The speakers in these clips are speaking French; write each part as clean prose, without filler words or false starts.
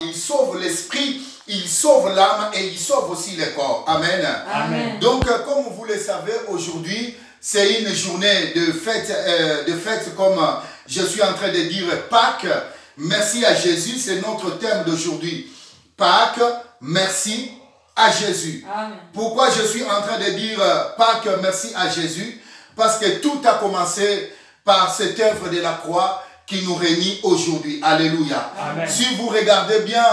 Il sauve l'esprit, il sauve l'âme et il sauve aussi le corps. Amen. Amen. Donc, comme vous le savez, aujourd'hui, c'est une journée de fête comme je suis en train de dire Pâques. Merci à Jésus, c'est notre thème d'aujourd'hui. Pâques, merci à Jésus. Amen. Pourquoi je suis en train de dire Pâques, merci à Jésus? Parce que tout a commencé par cette œuvre de la croix qui nous réunit aujourd'hui. Alléluia. Amen. Si vous regardez bien,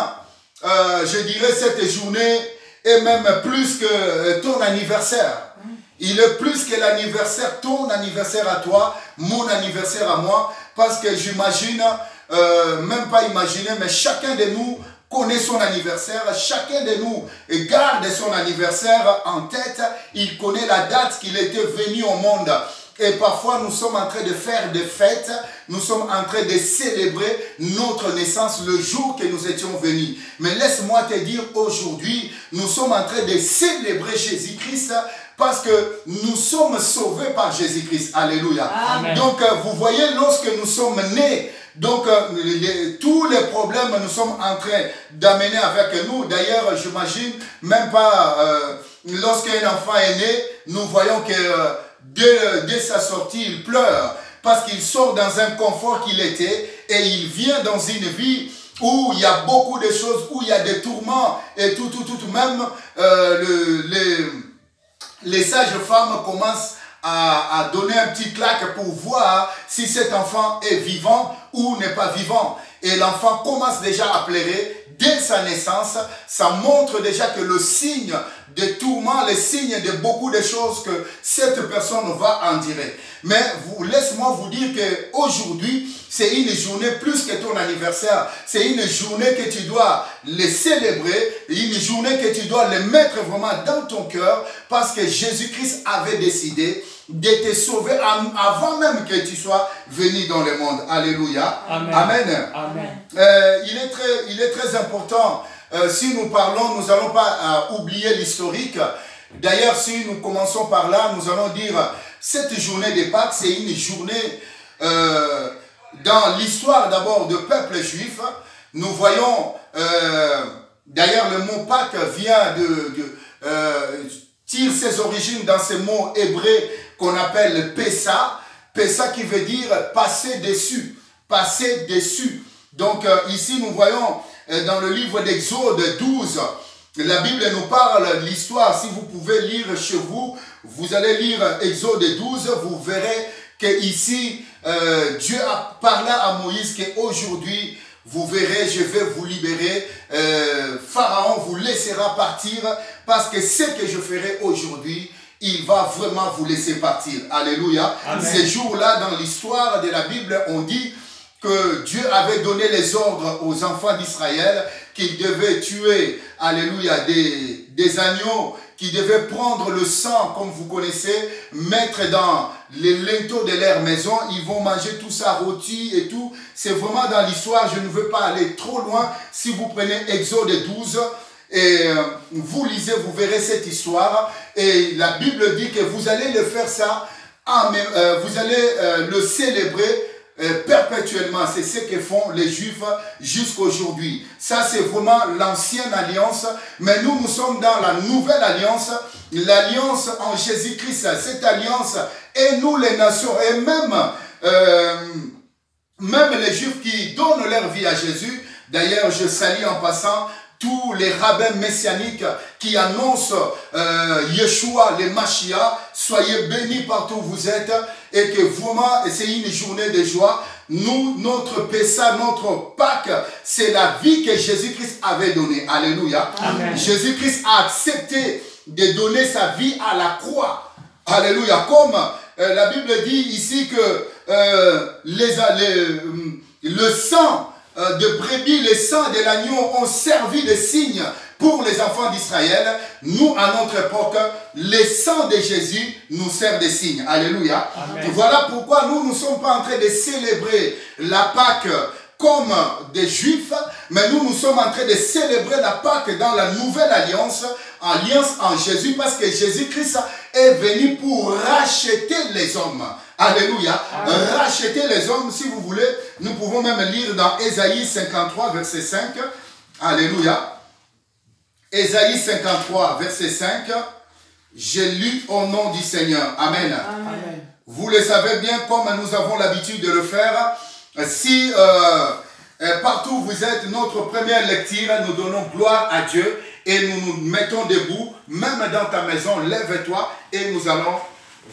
je dirais cette journée est même plus que ton anniversaire. Il est plus que l'anniversaire, ton anniversaire à toi, mon anniversaire à moi. Parce que j'imagine, même pas imaginer, mais chacun de nous connaît son anniversaire. Chacun de nous garde son anniversaire en tête. Il connaît la date qu'il était venu au monde. Et parfois, nous sommes en train de faire des fêtes, nous sommes en train de célébrer notre naissance le jour que nous étions venus. Mais laisse-moi te dire, aujourd'hui, nous sommes en train de célébrer Jésus-Christ parce que nous sommes sauvés par Jésus-Christ. Alléluia. Amen. Donc, vous voyez, lorsque nous sommes nés, donc tous les problèmes nous sommes en train d'amener avec nous. D'ailleurs, j'imagine, même pas lorsqu'un enfant est né, nous voyons que dès sa sortie, il pleure parce qu'il sort dans un confort qu'il était et il vient dans une vie où il y a beaucoup de choses, où il y a des tourments et tout. Même les sages femmes commencent à donner un petit claque pour voir si cet enfant est vivant ou n'est pas vivant. Et l'enfant commence déjà à pleurer dès sa naissance. Ça montre déjà que le signe de tourment, le signe de beaucoup de choses que cette personne va endurer. Mais laisse-moi vous dire qu'aujourd'hui, c'est une journée plus que ton anniversaire. C'est une journée que tu dois les célébrer, une journée que tu dois les mettre vraiment dans ton cœur parce que Jésus-Christ avait décidé de te sauver avant même que tu sois venu dans le monde. Alléluia. Amen. Amen. Amen. Il est très important, si nous parlons, nous n'allons pas oublier l'historique. D'ailleurs, si nous commençons par là, nous allons dire, cette journée de Pâques, c'est une journée dans l'histoire d'abord du peuple juif. Nous voyons, d'ailleurs le mot Pâques vient tire ses origines dans ce mot hébreu qu'on appelle Pessa. Pessa qui veut dire passer dessus. Passer dessus. Donc ici nous voyons dans le livre d'Exode 12, la Bible nous parle l'histoire. Si vous pouvez lire chez vous, vous allez lire Exode 12, vous verrez qu'ici Dieu a parlé à Moïse qu'aujourd'hui, vous verrez, je vais vous libérer. Pharaon vous laissera partir parce que ce que je ferai aujourd'hui, il va vraiment vous laisser partir. Alléluia. Amen. Ces jours-là, dans l'histoire de la Bible, on dit que Dieu avait donné les ordres aux enfants d'Israël qu'ils devaient tuer, alléluia, des agneaux, qu'ils devaient prendre le sang, comme vous connaissez, mettre dans les linteaux de leur maison. Ils vont manger tout ça rôti et tout. C'est vraiment dans l'histoire. Je ne veux pas aller trop loin. Si vous prenez Exode 12 et vous lisez, vous verrez cette histoire. Et la Bible dit que vous allez le faire ça, vous allez le célébrer perpétuellement. C'est ce que font les Juifs jusqu'aujourd'hui. Ça, c'est vraiment l'ancienne alliance. Mais nous sommes dans la nouvelle alliance, l'alliance en Jésus-Christ. Cette alliance, et nous les nations, et même les Juifs qui donnent leur vie à Jésus. D'ailleurs, je salue en passant tous les rabbins messianiques qui annoncent Yeshua, le Mashiach. Soyez bénis partout où vous êtes et que vraiment, c'est une journée de joie. Nous, notre Pessa, notre Pâques, c'est la vie que Jésus-Christ avait donnée. Alléluia. Jésus-Christ a accepté de donner sa vie à la croix. Alléluia. Comme la Bible dit ici que le sang de brebis, le sang de l'agneau ont servi de signe pour les enfants d'Israël. Nous, à notre époque, le sang de Jésus nous sert de signe. Alléluia. Amen. Voilà pourquoi nous ne sommes pas en train de célébrer la Pâque comme des Juifs, mais nous sommes en train de célébrer la Pâque dans la nouvelle alliance en Jésus, parce que Jésus-Christ est venu pour racheter les hommes. Alléluia. Amen. Racheter les hommes, si vous voulez, nous pouvons même lire dans Ésaïe 53, verset 5. Alléluia. Ésaïe 53, verset 5. J'ai lu au nom du Seigneur. Amen. Amen. Vous le savez bien, comme nous avons l'habitude de le faire. Si partout où vous êtes, notre première lecture, nous donnons gloire à Dieu et nous nous mettons debout, même dans ta maison, lève-toi et nous allons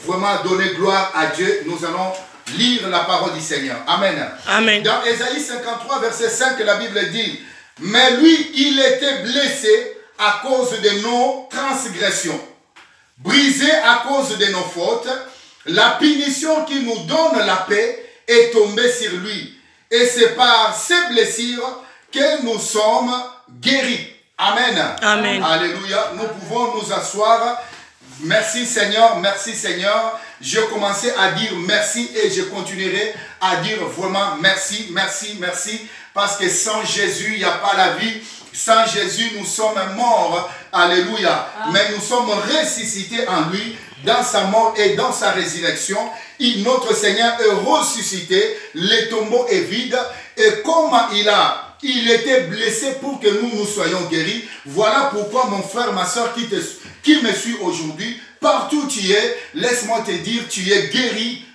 vraiment donner gloire à Dieu. Nous allons lire la parole du Seigneur. Amen. Amen. Dans Ésaïe 53, verset 5, la Bible dit, « Mais lui, il était blessé à cause de nos transgressions, brisé à cause de nos fautes. La punition qui nous donne la paix est tombée sur lui. Et c'est par ces blessures que nous sommes guéris. » Amen. Amen. Alléluia. Nous pouvons nous asseoir. Merci Seigneur, merci Seigneur. Je commençais à dire merci et je continuerai à dire vraiment merci, merci, merci. Parce que sans Jésus, il n'y a pas la vie. Sans Jésus, nous sommes morts. Alléluia. Mais nous sommes ressuscités en lui, dans sa mort et dans sa résurrection. Et notre Seigneur est ressuscité. Le tombeau est vide. Et comme il était blessé pour que nous soyons guéris. Voilà pourquoi mon frère, ma soeur qui me suit aujourd'hui, partout où tu es, laisse-moi te dire, tu es guéri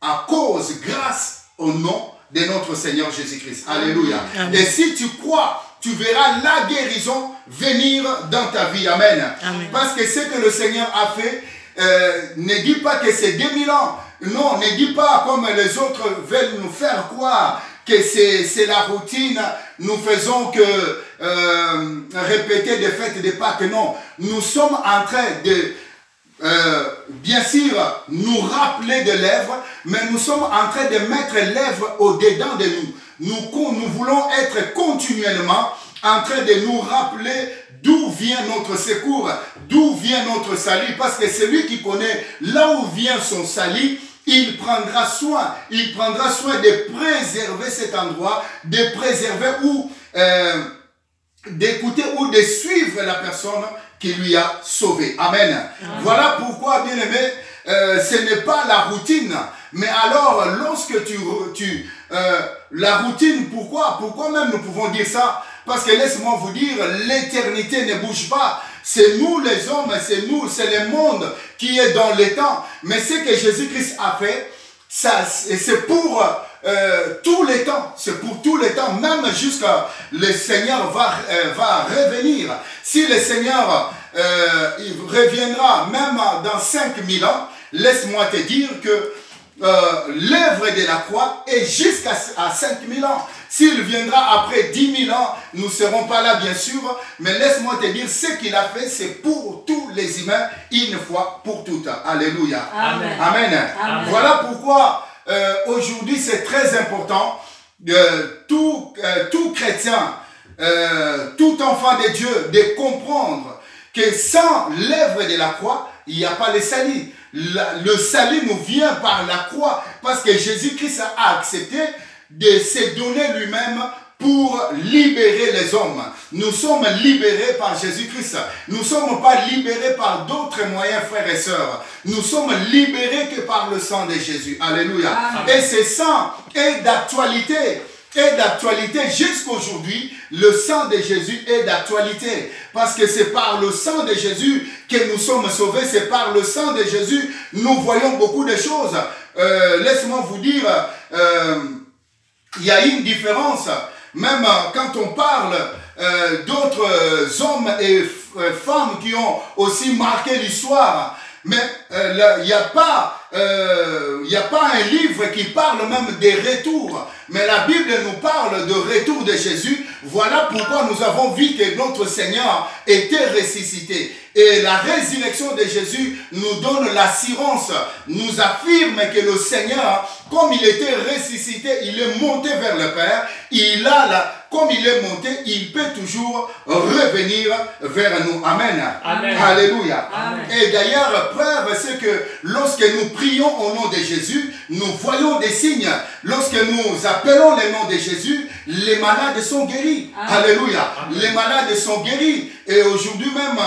à cause, grâce au nom de notre Seigneur Jésus-Christ. Alléluia. Amen. Et si tu crois, tu verras la guérison venir dans ta vie. Amen. Amen. Parce que ce que le Seigneur a fait, ne dis pas que c'est 2000 ans. Non, ne dis pas comme les autres veulent nous faire croire que c'est la routine. Nous faisons que répéter des fêtes de Pâques. Non, nous sommes en train de bien sûr nous rappeler de l'œuvre, mais nous sommes en train de mettre l'œuvre au-dedans de nous. Nous voulons être continuellement en train de nous rappeler d'où vient notre secours, d'où vient notre salut, parce que celui qui connaît là où vient son salut, il prendra soin de préserver cet endroit, de préserver ou d'écouter ou de suivre la personne qui lui a sauvé. Amen. Amen. Voilà pourquoi, bien aimé, ce n'est pas la routine. Mais alors, lorsque la routine, pourquoi même nous pouvons dire ça? Parce que laisse-moi vous dire, l'éternité ne bouge pas. C'est nous les hommes, c'est le monde qui est dans le temps. Mais ce que Jésus-Christ a fait, c'est pour tous les temps. C'est pour tous les temps, même jusqu'à le Seigneur va revenir. Si le Seigneur il reviendra même dans 5000 ans, laisse-moi te dire que l'œuvre de la croix est jusqu'à 5000 ans. S'il viendra après 10 000 ans, nous ne serons pas là bien sûr, mais laisse-moi te dire, ce qu'il a fait, c'est pour tous les humains, une fois pour toutes. Alléluia. Amen. Amen. Amen. Voilà pourquoi aujourd'hui c'est très important, tout chrétien, tout enfant de Dieu, de comprendre que sans l'œuvre de la croix, il n'y a pas le salut. Le salut nous vient par la croix, parce que Jésus-Christ a accepté de se donner lui-même pour libérer les hommes. Nous sommes libérés par Jésus-Christ. Nous ne sommes pas libérés par d'autres moyens, frères et sœurs. Nous sommes libérés que par le sang de Jésus. Alléluia. Amen. Et ce sang est d'actualité. Est d'actualité jusqu'aujourd'hui. Le sang de Jésus est d'actualité. Parce que c'est par le sang de Jésus que nous sommes sauvés. C'est par le sang de Jésus nous voyons beaucoup de choses. Laisse-moi vous dire, il y a une différence. Même quand on parle d'autres hommes et femmes qui ont aussi marqué l'histoire, mais il n'y a pas un livre qui parle même des retours. Mais la Bible nous parle de retour de Jésus. Voilà pourquoi nous avons vu que notre Seigneur était ressuscité. Et la résurrection de Jésus nous donne l'assurance, nous affirme que le Seigneur, comme il était ressuscité, il est monté vers le Père. Comme il est monté, il peut toujours revenir vers nous. Amen. Amen. Alléluia. Amen. Et d'ailleurs, preuve, c'est que lorsque nous prions au nom de Jésus, nous voyons des signes. Lorsque nous appelons le nom de Jésus, les malades sont guéris. Amen. Alléluia. Amen. Les malades sont guéris. Et aujourd'hui même,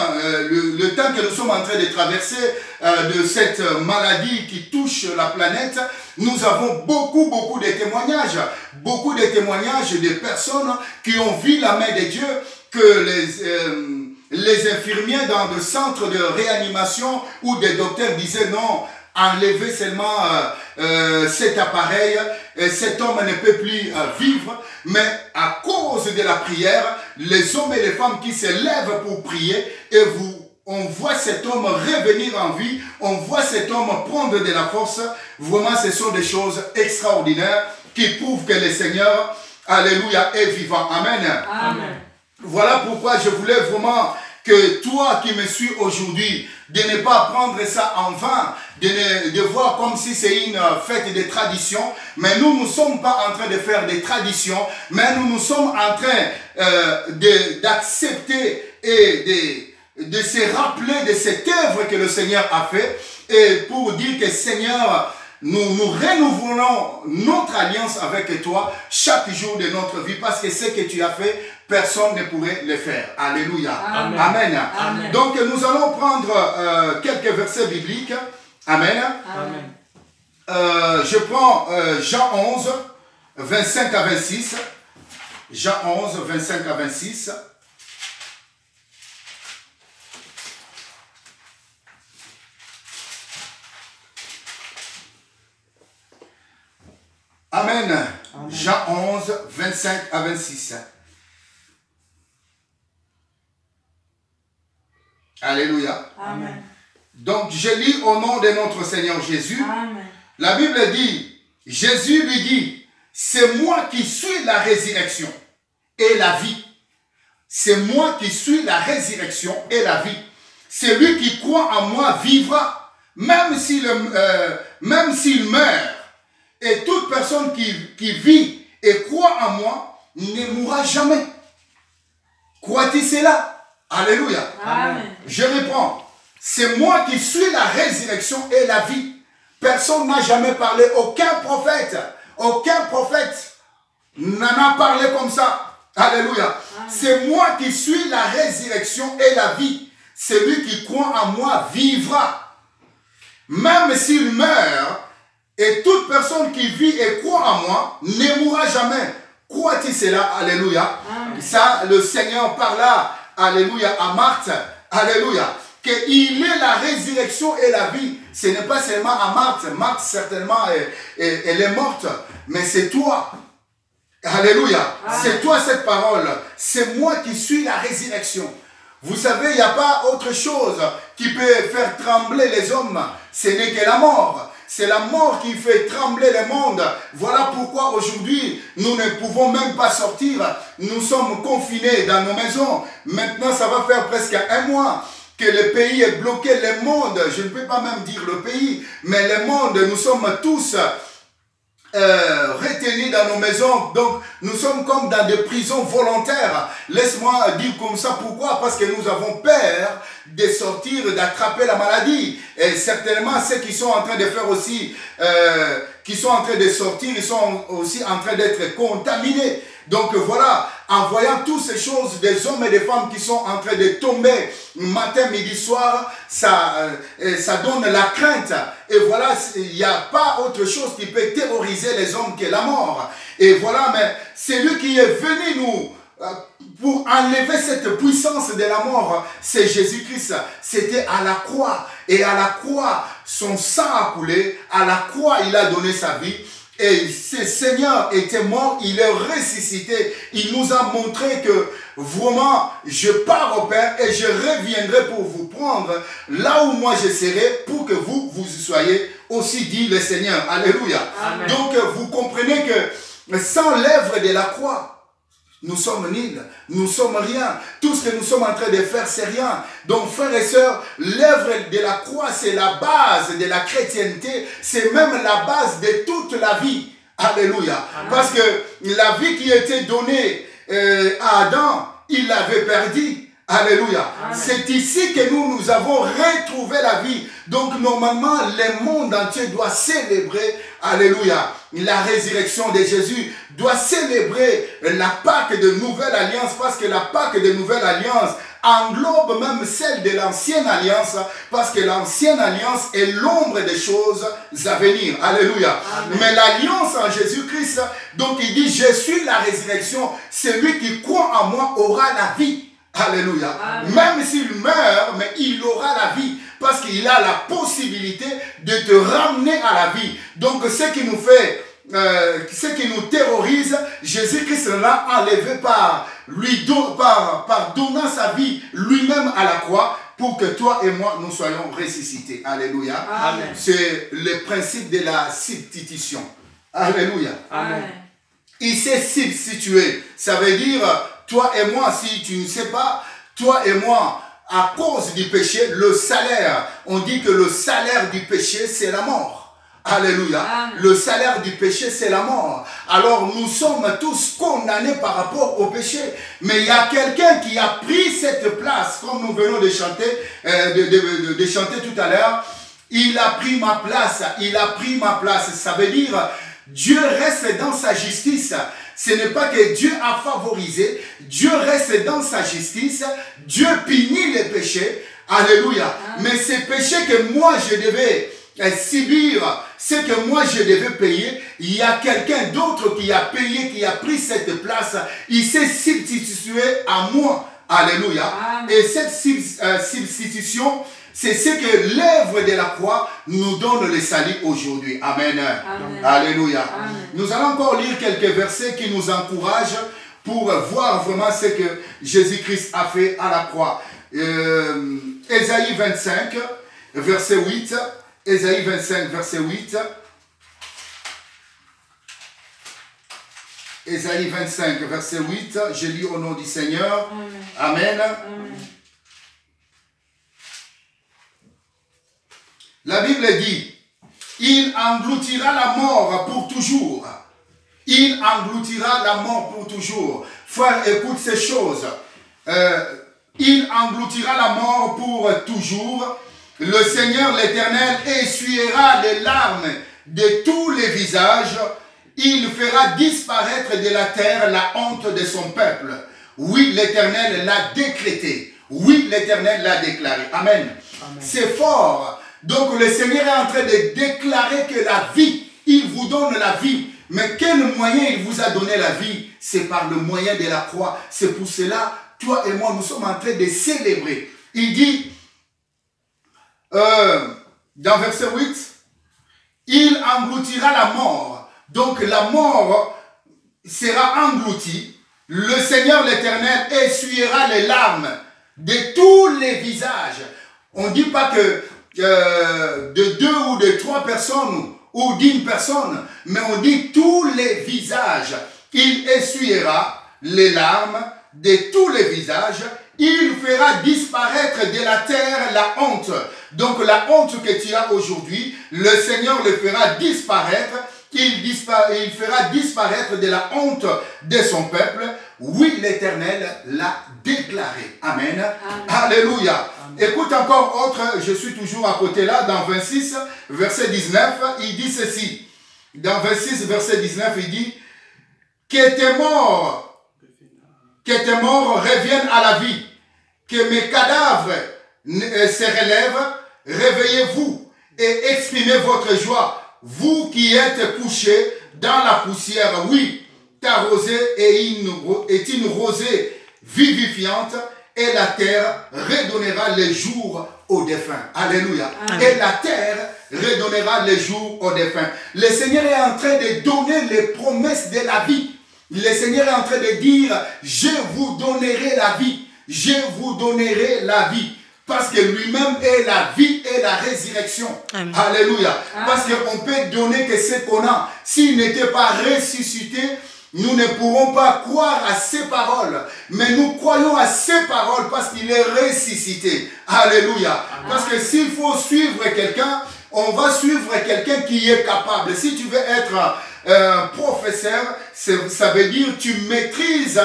le temps que nous sommes en train de traverser de cette maladie qui touche la planète, nous avons beaucoup de témoignages. Beaucoup de témoignages de personnes qui ont vu la main de Dieu que les infirmiers dans le centre de réanimation ou des docteurs disaient non, enlevez seulement cet appareil, cet homme ne peut plus vivre. Mais à cause de la prière, les hommes et les femmes qui se lèvent pour prier, et on voit cet homme revenir en vie, on voit cet homme prendre de la force. Vraiment, ce sont des choses extraordinaires qui prouvent que le Seigneur, alléluia, est vivant. Amen. Amen. Voilà pourquoi je voulais vraiment que toi qui me suis aujourd'hui, de ne pas prendre ça en vain, de voir comme si c'est une fête de tradition. Mais nous ne sommes pas en train de faire des traditions, mais nous sommes en train d'accepter et de se rappeler de cette œuvre que le Seigneur a fait, et pour dire que Seigneur, nous renouvelons notre alliance avec toi chaque jour de notre vie, parce que ce que tu as fait, personne ne pourrait le faire. Alléluia. Amen. Amen. Amen. Donc nous allons prendre quelques versets bibliques. Amen. Amen. Je prends Jean 11, 25 à 26. Jean 11, 25 à 26. Amen. Amen. Jean 11, 25 à 26. Alléluia. Amen. Donc, je lis au nom de notre Seigneur Jésus. Amen. La Bible dit, Jésus lui dit, c'est moi qui suis la résurrection et la vie. C'est moi qui suis la résurrection et la vie. Celui qui croit en moi vivra, même s'il meurt. Et toute personne qui vit et croit en moi ne mourra jamais. Crois-tu cela? Alléluia. Amen. Je réponds, c'est moi qui suis la résurrection et la vie. Personne n'a jamais parlé, aucun prophète n'en a parlé comme ça. Alléluia. C'est moi qui suis la résurrection et la vie. Celui qui croit en moi vivra. Même s'il meurt, et toute personne qui vit et croit en moi ne mourra jamais. Crois-tu cela? Alléluia. Amen. Ça, le Seigneur parla, alléluia, à Marthe. Alléluia. Qu'il est la résurrection et la vie. Ce n'est pas seulement à Marthe. Marthe, certainement, elle est morte. Mais c'est toi. Alléluia. C'est toi cette parole. C'est moi qui suis la résurrection. Vous savez, il n'y a pas autre chose qui peut faire trembler les hommes. Ce n'est que la mort. C'est la mort qui fait trembler le monde. Voilà pourquoi aujourd'hui, nous ne pouvons même pas sortir. Nous sommes confinés dans nos maisons. Maintenant, ça va faire presque un mois que le pays est bloqué. Le monde, je ne peux pas même dire le pays, mais le monde, nous sommes tous retenus dans nos maisons. Donc, nous sommes comme dans des prisons volontaires. Laisse-moi dire comme ça. Pourquoi? Parce que nous avons peur de sortir, d'attraper la maladie. Et certainement, ceux qui sont en train de faire aussi, qui sont en train de sortir, ils sont aussi en train d'être contaminés. Donc voilà, en voyant toutes ces choses, des hommes et des femmes qui sont en train de tomber matin, midi, soir, ça donne la crainte. Et voilà, il n'y a pas autre chose qui peut terroriser les hommes que la mort. Et voilà, mais c'est lui qui est venu nous pour enlever cette puissance de la mort, c'est Jésus-Christ. C'était à la croix. Et à la croix, son sang a coulé. À la croix, il a donné sa vie. Et ce Seigneur était mort, il est ressuscité. Il nous a montré que vraiment, je pars au Père et je reviendrai pour vous prendre là où moi je serai pour que vous y soyez aussi, dit le Seigneur. Alléluia. Amen. Donc, vous comprenez que sans l'œuvre de la croix, nous sommes nuls, nous sommes rien. Tout ce que nous sommes en train de faire, c'est rien. Donc, frères et sœurs, l'œuvre de la croix, c'est la base de la chrétienté. C'est même la base de toute la vie. Alléluia. Amen. Parce que la vie qui était donnée à Adam, il l'avait perdue. Alléluia. C'est ici que nous avons retrouvé la vie. Donc, normalement, le monde entier doit célébrer, alléluia, la résurrection de Jésus, doit célébrer la Pâque de Nouvelle Alliance, parce que la Pâque de Nouvelle Alliance englobe même celle de l'ancienne alliance, parce que l'ancienne alliance est l'ombre des choses à venir. Alléluia. Amen. Mais l'alliance en Jésus-Christ, donc il dit, je suis la résurrection, celui qui croit en moi aura la vie. Alléluia. Amen. Même s'il meurt, mais il aura la vie, parce qu'il a la possibilité de te ramener à la vie. Donc ce qui nous fait, ce qui nous terrorise, Jésus-Christ l'a enlevé par donnant sa vie lui-même à la croix, pour que toi et moi, nous soyons ressuscités. Alléluia. Amen. C'est le principe de la substitution. Alléluia. Amen. Il s'est substitué. Ça veut dire, toi et moi, si tu ne sais pas, toi et moi, à cause du péché, le salaire, on dit que le salaire du péché, c'est la mort. Alléluia. Amen. Le salaire du péché, c'est la mort. Alors, nous sommes tous condamnés par rapport au péché. Mais il y a quelqu'un qui a pris cette place, comme nous venons de chanter, de chanter tout à l'heure. Il a pris ma place. Il a pris ma place. Ça veut dire, Dieu reste dans sa justice. Ce n'est pas que Dieu a favorisé. Dieu reste dans sa justice. Dieu punit les péchés. Alléluia. Amen. Mais ces péchés que moi je devais subir, ce que moi je devais payer, il y a quelqu'un d'autre qui a payé, qui a pris cette place. Il s'est substitué à moi. Alléluia. Amen. Et cette substitution, c'est ce que l'œuvre de la croix nous donne le salut aujourd'hui. Amen. Amen. Alléluia. Amen. Nous allons encore lire quelques versets qui nous encouragent pour voir vraiment ce que Jésus-Christ a fait à la croix. Ésaïe 25, verset 8. Ésaïe 25, verset 8. Ésaïe 25, verset 8. Je lis au nom du Seigneur. Amen. Amen. Amen. La Bible dit, il engloutira la mort pour toujours. Il engloutira la mort pour toujours. Frère, écoute ces choses. Il engloutira la mort pour toujours. Le Seigneur l'Éternel essuiera les larmes de tous les visages. Il fera disparaître de la terre la honte de son peuple. Oui, l'Éternel l'a décrété. Oui, l'Éternel l'a déclaré. Amen. Amen. C'est fort. Donc le Seigneur est en train de déclarer que la vie, il vous donne la vie. Mais quel moyen il vous a donné la vie? C'est par le moyen de la croix. C'est pour cela, toi et moi, nous sommes en train de célébrer. Il dit, dans verset 8, il engloutira la mort. Donc la mort sera engloutie. Le Seigneur l'Éternel essuiera les larmes de tous les visages. On ne dit pas que de 2 ou de 3 personnes ou d'une personne, mais on dit tous les visages. Il essuiera les larmes de tous les visages. Il fera disparaître de la terre la honte. Donc la honte que tu as aujourd'hui, le Seigneur le fera disparaître. Il fera disparaître de la honte de son peuple. Oui, l'Éternel l'a déclaré. Amen. Amen. Alléluia. Amen. Écoute encore autre, je suis toujours à côté là, dans 26, verset 19, il dit ceci. Dans 26, verset 19, il dit, que tes morts reviennent à la vie, que mes cadavres se relèvent, réveillez-vous et exprimez votre joie. Vous qui êtes couchés dans la poussière, oui, ta rosée est une rosée vivifiante et la terre redonnera les jours aux défunts. Alléluia. Amen. Et la terre redonnera les jours aux défunts. Le Seigneur est en train de donner les promesses de la vie. Le Seigneur est en train de dire, je vous donnerai la vie. Je vous donnerai la vie. Parce que lui-même est la vie et la résurrection. Amen. Alléluia. Amen. Parce qu'on peut donner que ce qu'on a. S'il n'était pas ressuscité, nous ne pourrons pas croire à ses paroles. Mais nous croyons à ses paroles parce qu'il est ressuscité. Alléluia. Amen. Parce que s'il faut suivre quelqu'un, on va suivre quelqu'un qui est capable. Si tu veux être professeur, ça veut dire que tu maîtrises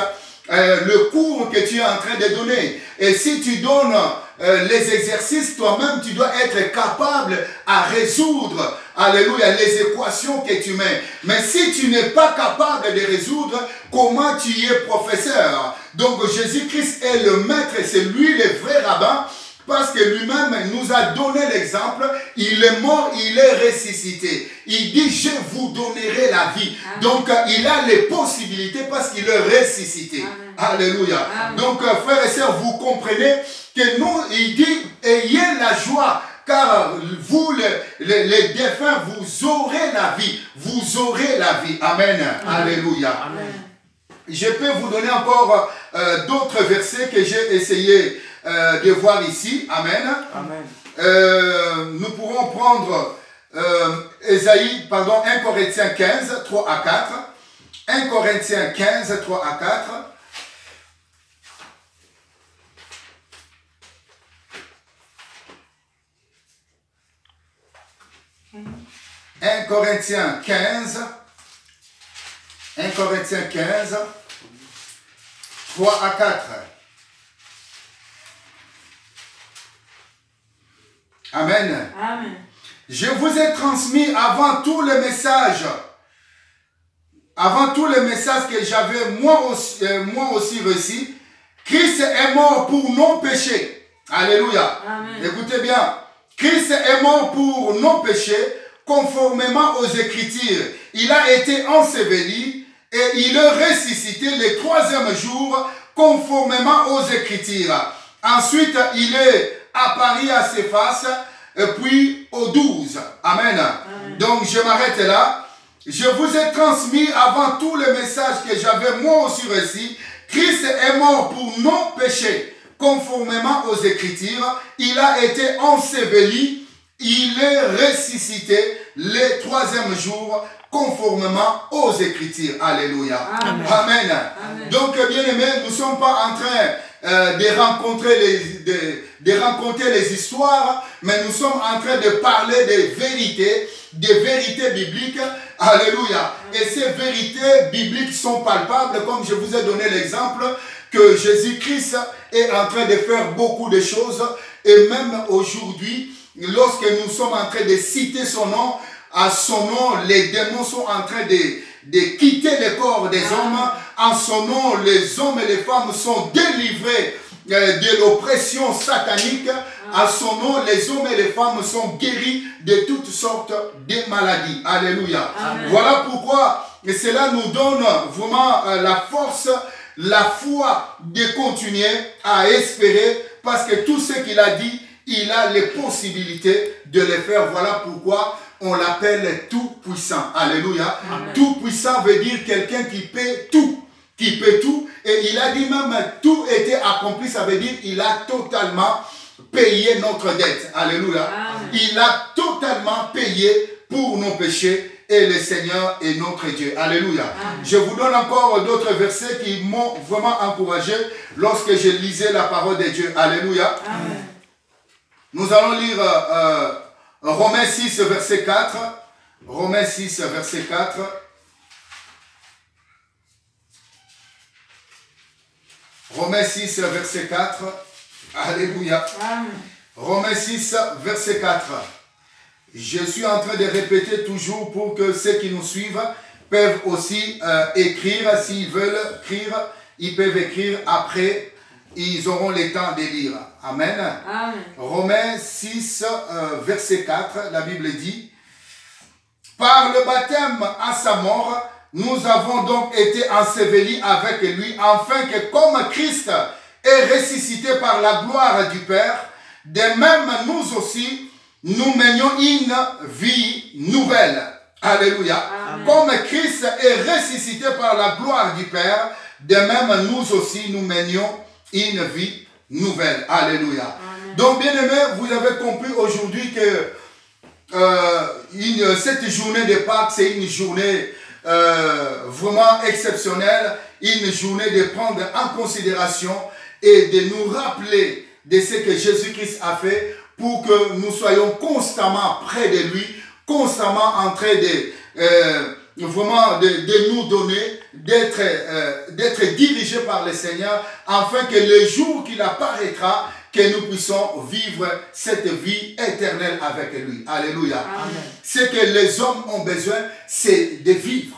le cours que tu es en train de donner. Et si tu donnes les exercices, toi-même, tu dois être capable à résoudre, alléluia, les équations que tu mets. Mais si tu n'es pas capable de résoudre, comment tu y es professeur? Donc Jésus-Christ est le maître, c'est lui le vrai rabbin, parce que lui-même nous a donné l'exemple. Il est mort, il est ressuscité. Il dit, je vous donnerai la vie. Amen. Donc il a les possibilités parce qu'il est ressuscité. Amen. Alléluia. Amen. Donc frères et sœurs, vous comprenez que nous, il dit, ayez la joie, car vous, les défunts, vous aurez la vie. Vous aurez la vie. Amen. Amen. Alléluia. Amen. Je peux vous donner encore d'autres versets que j'ai essayé de voir ici. Amen. Amen. Nous pourrons prendre 1 Corinthiens 15, 3 à 4. 1 Corinthiens 15, 3 à 4. « 1 Corinthiens 15, 3 à 4. Amen. Amen. Je vous ai transmis avant tout le message que j'avais moi aussi reçu. Christ est mort pour nos péchés. Alléluia. Amen. Écoutez bien. Christ est mort pour nos péchés, conformément aux Écritures. Il a été enseveli et il est ressuscité le troisième jour, conformément aux Écritures. Ensuite, il est apparu à ses faces, et puis aux 12. Amen. Amen. Donc, je m'arrête là. Je vous ai transmis avant tout le message que j'avais moi aussi reçu. Christ est mort pour nos péchés, conformément aux Écritures. Il a été enseveli, il est ressuscité le troisième jour, conformément aux Écritures. Alléluia. Amen. Amen. Amen. Donc, bien aimés, nous ne sommes pas en train de rencontrer les histoires, mais nous sommes en train de parler des vérités bibliques. Alléluia. Et ces vérités bibliques sont palpables, comme je vous ai donné l'exemple que Jésus-Christ est en train de faire beaucoup de choses. Et même aujourd'hui, lorsque nous sommes en train de citer son nom, à son nom, les démons sont en train de quitter le corps des hommes. En son nom, les hommes et les femmes sont délivrés de l'oppression satanique. À son nom, les hommes et les femmes sont guéris de toutes sortes de maladies. Alléluia. Amen. Voilà pourquoi cela nous donne vraiment la force, la foi de continuer à espérer, parce que tout ce qu'il a dit, il a les possibilités de le faire. Voilà pourquoi on l'appelle tout-puissant. Alléluia. Amen. Tout-puissant veut dire quelqu'un qui peut tout. Qui peut tout. Et il a dit même tout était accompli. Ça veut dire il a totalement payé notre dette. Alléluia. Amen. Il a totalement payé pour nos péchés. Et le Seigneur est notre Dieu. Alléluia. Amen. Je vous donne encore d'autres versets qui m'ont vraiment encouragé lorsque je lisais la parole de Dieu. Alléluia. Amen. Nous allons lire Romains 6, verset 4. Romains 6, verset 4. Romains 6, verset 4. Alléluia. Amen. Romains 6, verset 4. Je suis en train de répéter toujours pour que ceux qui nous suivent peuvent aussi écrire. S'ils veulent écrire, ils peuvent écrire après. Ils auront le temps de lire. Amen. Amen. Romains 6, verset 4, la Bible dit: par le baptême à sa mort, nous avons donc été ensevelis avec lui, afin que comme Christ est ressuscité par la gloire du Père, de même nous aussi, nous menions une vie nouvelle. Alléluia. Amen. Comme Christ est ressuscité par la gloire du Père, de même nous aussi, nous menions une vie nouvelle. Alléluia. Amen. Donc, bien aimé, vous avez compris aujourd'hui que cette journée de Pâques, c'est une journée vraiment exceptionnelle, une journée de prendre en considération et de nous rappeler de ce que Jésus-Christ a fait pour que nous soyons constamment près de lui, constamment en train vraiment de nous donner, d'être dirigés par le Seigneur, afin que le jour qu'il apparaîtra, que nous puissions vivre cette vie éternelle avec lui. Alléluia. Ce que les hommes ont besoin, c'est de vivre.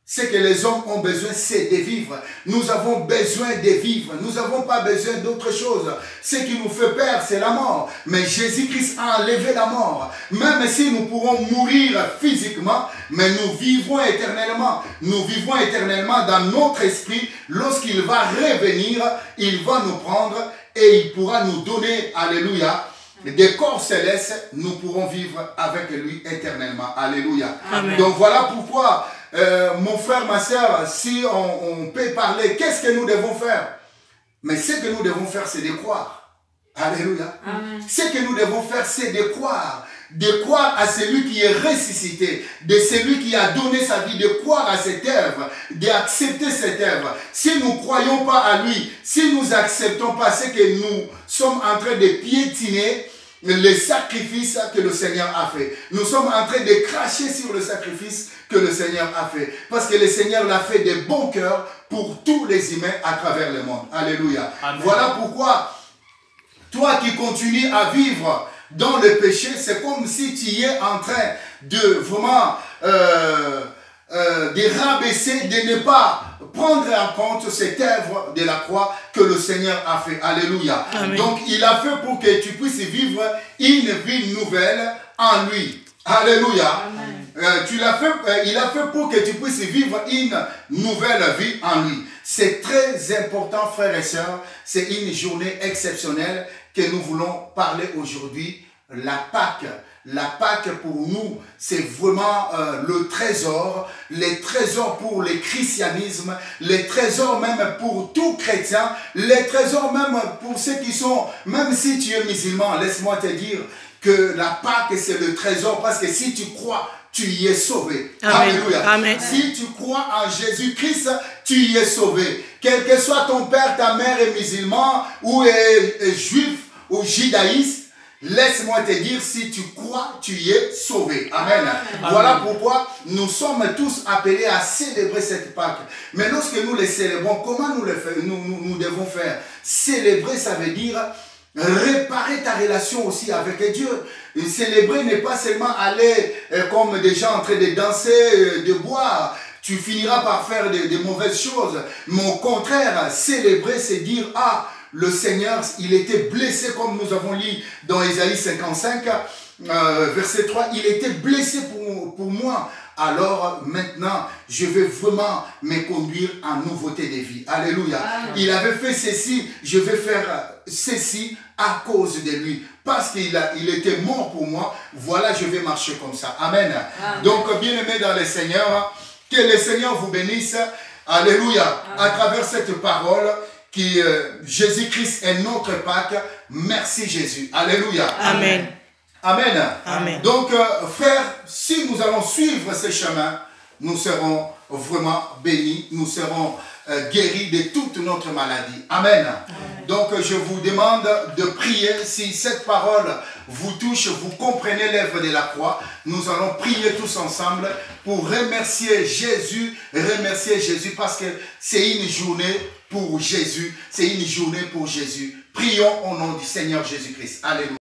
Ce que les hommes ont besoin, c'est de vivre. Nous avons besoin de vivre. Nous n'avons pas besoin d'autre chose. Ce qui nous fait peur, c'est la mort. Mais Jésus-Christ a enlevé la mort. Même si nous pourrons mourir physiquement, mais nous vivrons éternellement. Nous vivrons éternellement dans notre esprit. Lorsqu'il va revenir, il va nous prendre et il pourra nous donner, alléluia, des corps célestes. Nous pourrons vivre avec lui éternellement. Alléluia. Amen. Donc voilà pourquoi... mon frère, ma soeur, si on peut parler, qu'est-ce que nous devons faire? Mais ce que nous devons faire, c'est de croire. Alléluia. Amen. Ce que nous devons faire, c'est de croire. De croire à celui qui est ressuscité, de celui qui a donné sa vie, de croire à cette œuvre, d'accepter cette œuvre. Si nous ne croyons pas à lui, si nous n'acceptons pas ce que nous sommes en train de piétiner, les sacrifices que le Seigneur a fait. Nous sommes en train de cracher sur le sacrifice que le Seigneur a fait. Parce que le Seigneur l'a fait de bon cœur pour tous les humains à travers le monde. Alléluia. Amen. Voilà pourquoi, toi qui continues à vivre dans le péché, c'est comme si tu es en train de vraiment de rabaisser, de ne pas prendre en compte cette œuvre de la croix que le Seigneur a fait. Alléluia. Amen. Donc, il a fait pour que tu puisses vivre une vie nouvelle en lui. Alléluia. Il a fait pour que tu puisses vivre une nouvelle vie en lui. C'est très important, frères et sœurs. C'est une journée exceptionnelle que nous voulons parler aujourd'hui. La Pâque. La Pâque pour nous, c'est vraiment le trésor, les trésors pour le christianisme, les trésors même pour tout chrétien, les trésors même pour ceux qui sont, même si tu es musulman, laisse-moi te dire que la Pâque c'est le trésor parce que si tu crois, tu y es sauvé. Amen. Alléluia. Amen. Si tu crois en Jésus-Christ, tu y es sauvé. Quel que soit ton père, ta mère est musulman ou est juif ou judaïste, laisse-moi te dire, si tu crois, tu y es sauvé. Amen. Amen. Voilà pourquoi nous sommes tous appelés à célébrer cette Pâque. Mais lorsque nous les célébrons, comment nous devons faire? Célébrer, ça veut dire réparer ta relation aussi avec Dieu. Et célébrer n'est pas seulement aller comme des gens en train de danser, de boire. Tu finiras par faire de mauvaises choses. Mais au contraire, célébrer, c'est dire, ah, le Seigneur, il était blessé, comme nous avons lu dans Ésaïe 55, verset 3, il était blessé pour moi. Alors maintenant, je vais vraiment me conduire en nouveauté de vie. Alléluia. Amen. Il avait fait ceci, je vais faire ceci à cause de lui. Parce qu'il était mort pour moi, voilà, je vais marcher comme ça. Amen. Amen. Donc, bien-aimés dans le Seigneur, que le Seigneur vous bénisse. Alléluia. Amen. À travers cette parole, qui Jésus-Christ est notre Pâque. Merci Jésus. Alléluia. Amen. Amen. Amen. Donc, frères, si nous allons suivre ce chemin, nous serons vraiment bénis, nous serons guéris de toute notre maladie. Amen. Amen. Donc, je vous demande de prier. Si cette parole vous touche, vous comprenez l'œuvre de la croix, nous allons prier tous ensemble pour remercier Jésus parce que c'est une journée pour Jésus, c'est une journée pour Jésus. Prions au nom du Seigneur Jésus-Christ. Alléluia.